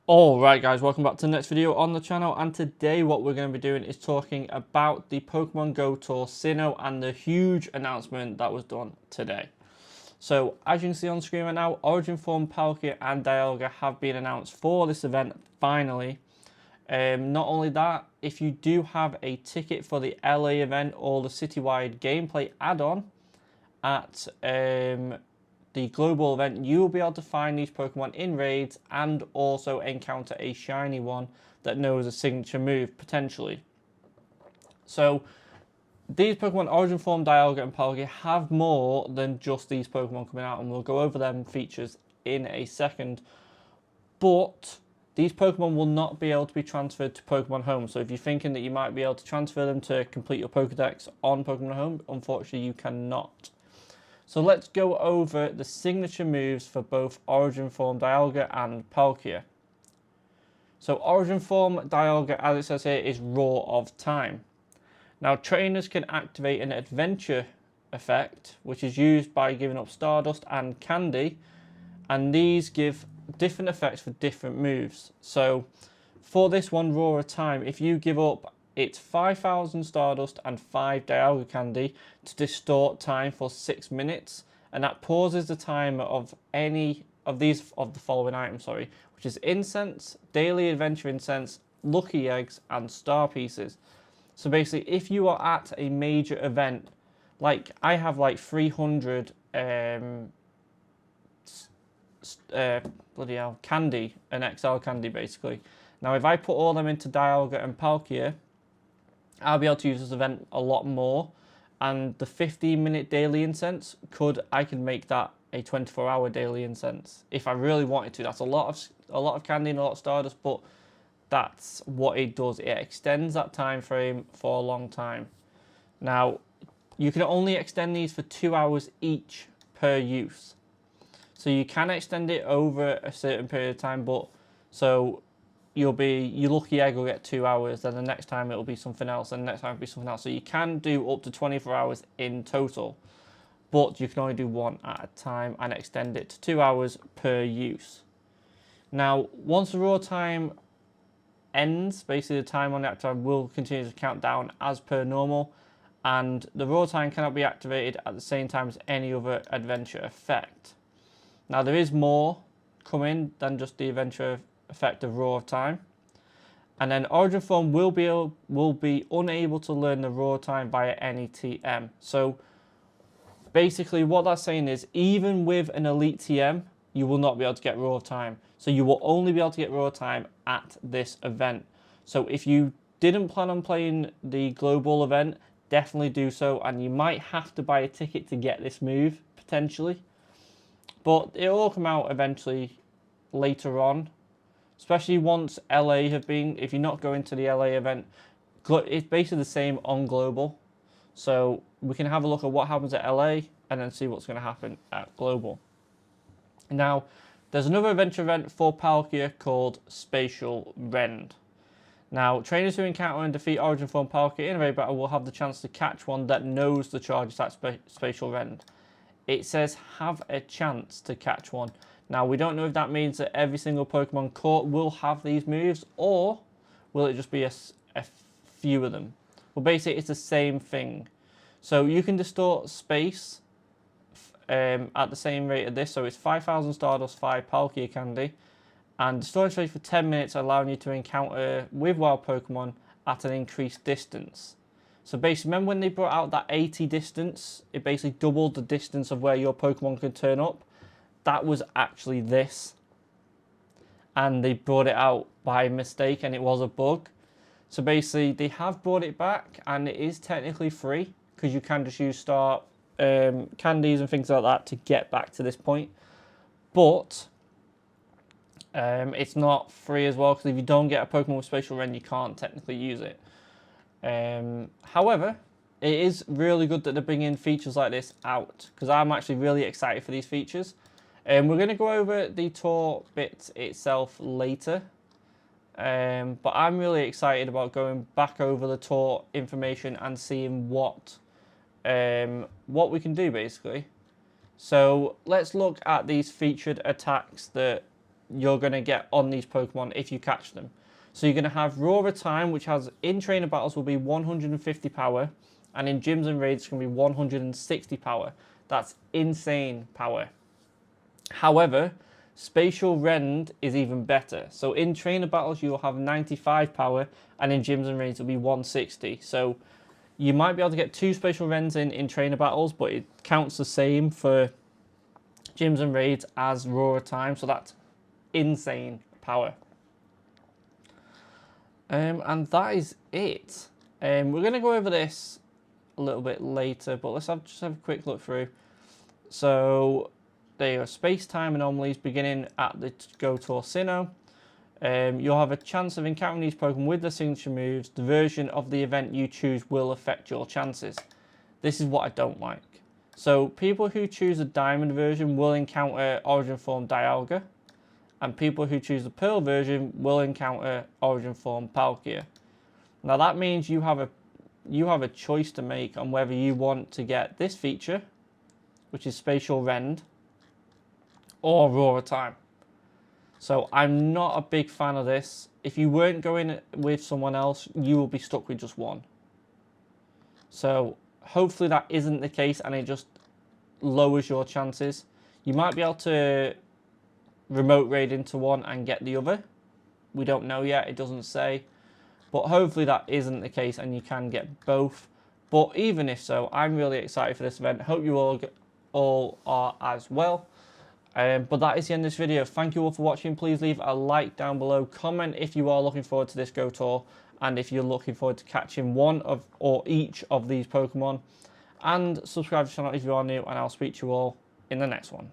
Alright guys, welcome back to the next video on the channel, and today what we're going to be doing is talking about the Pokemon Go Tour Sinnoh and the huge announcement that was done today. So as you can see on screen right now, Origin Form, Palkia and DIALGA have been announced for this event finally. Not only that, if you do have a ticket for the LA event or the citywide gameplay add-on at the global event, you will be able to find these Pokemon in raids and also encounter a shiny one that knows a signature move potentially. So these Pokemon, Origin Form, Dialga and Palkia, have more than just these Pokemon coming out, and we'll go over them features in a second. But these Pokemon will not be able to be transferred to Pokemon Home. So if you're thinking that you might be able to transfer them to complete your Pokedex on Pokemon Home, unfortunately you cannot. So let's go over the signature moves for both Origin Form, Dialga and Palkia. So Origin Form, Dialga, as it says here, is Roar of Time. Now trainers can activate an adventure effect, which is used by giving up Stardust and Candy, and these give different effects for different moves. So for this one, Roar of Time, if you give up, it's 5,000 Stardust and 5 Dialga Candy to distort time for 6 minutes, and that pauses the timer of any of the following items, which is Incense, Daily Adventure Incense, Lucky Eggs, and Star Pieces. So basically, if you are at a major event, like I have like 300 bloody hell, candy, an XL candy basically. Now if I put all them into Dialga and Palkia, I'll be able to use this event a lot more, and the 15-minute daily incense I could make that a 24-hour daily incense if I really wanted to. That's a lot of candy and a lot of Stardust, but that's what it does. It extends that time frame for a long time. Now you can only extend these for 2 hours each per use, so you can extend it over a certain period of time, but so your Lucky Egg will get 2 hours, then the next time it'll be something else, and the next time it'll be something else. So you can do up to 24 hours in total, but you can only do one at a time and extend it to 2 hours per use. Now, once the raw time ends, basically the time on the active time will continue to count down as per normal, and the raw time cannot be activated at the same time as any other adventure effect. Now, there is more coming than just the adventure effect of Roar of Time, and then Origin Form will be unable to learn the Roar Time via any TM. So basically what that's saying is, even with an elite TM, you will not be able to get Roar of Time. So you will only be able to get Roar of Time at this event. So if you didn't plan on playing the global event, definitely do so, and you might have to buy a ticket to get this move potentially, but it'll all come out eventually later on. Especially once LA have been, if you're not going to the LA event, it's basically the same on global. So we can have a look at what happens at LA and then see what's going to happen at global. Now, there's another adventure event for Palkia called Spatial Rend. Now, trainers who encounter and defeat Origin Form Palkia in a raid battle will have the chance to catch one that knows the charge attack Spatial Rend. It says have a chance to catch one. Now, we don't know if that means that every single Pokemon caught will have these moves, or will it just be a few of them? Well, basically, it's the same thing. So you can distort space at the same rate of this. So it's 5,000 Stardust, 5 Palkia Candy, and distorting space for 10 minutes, allowing you to encounter with wild Pokemon at an increased distance. So basically, remember when they brought out that 80 distance? It basically doubled the distance of where your Pokemon could turn up. That was actually this, and they brought it out by mistake and it was a bug. So basically they have brought it back, and it is technically free because you can just use star candies and things like that to get back to this point, but it's not free as well, because if you don't get a Pokemon with Spatial Rend, you can't technically use it. However, it is really good that they're bringing features like this out, because I'm actually really excited for these features. We're going to go over the tour bit itself later, but I'm really excited about going back over the tour information and seeing what we can do basically. So let's look at these featured attacks that you're going to get on these Pokemon if you catch them. So you're going to have Roar Time, which has in trainer battles will be 150 power, and in gyms and raids it's going to be 160 power. That's insane power. However, Spatial Rend is even better. So in trainer battles you'll have 95 power, and in gyms and raids it'll be 160. So you might be able to get 2 Spatial Rends in trainer battles, but it counts the same for gyms and raids as Roar Time. So that's insane power. And that is it. We're going to go over this a little bit later, but let's just have a quick look through. So there are space-time anomalies beginning at the Go Tour Sinnoh. You'll have a chance of encountering these Pokemon with the signature moves. The version of the event you choose will affect your chances. This is what I don't like. So people who choose the Diamond version will encounter Origin Form DIALGA, and people who choose the Pearl version will encounter Origin Form PALKIA. Now that means you have a choice to make on whether you want to get this feature, which is Spatial Rend, or Roar Time. So I'm not a big fan of this. If you weren't going with someone else, you will be stuck with just one. So hopefully that isn't the case and it just lowers your chances. You might be able to remote raid into one and get the other. We don't know yet, it doesn't say. But hopefully that isn't the case and you can get both. But even if so, I'm really excited for this event. Hope you all are as well. But that is the end of this video. Thank you all for watching. Please leave a like down below. Comment if you are looking forward to this Go Tour, and if you're looking forward to catching one of or each of these Pokemon. And subscribe to the channel if you are new, and I'll speak to you all in the next one.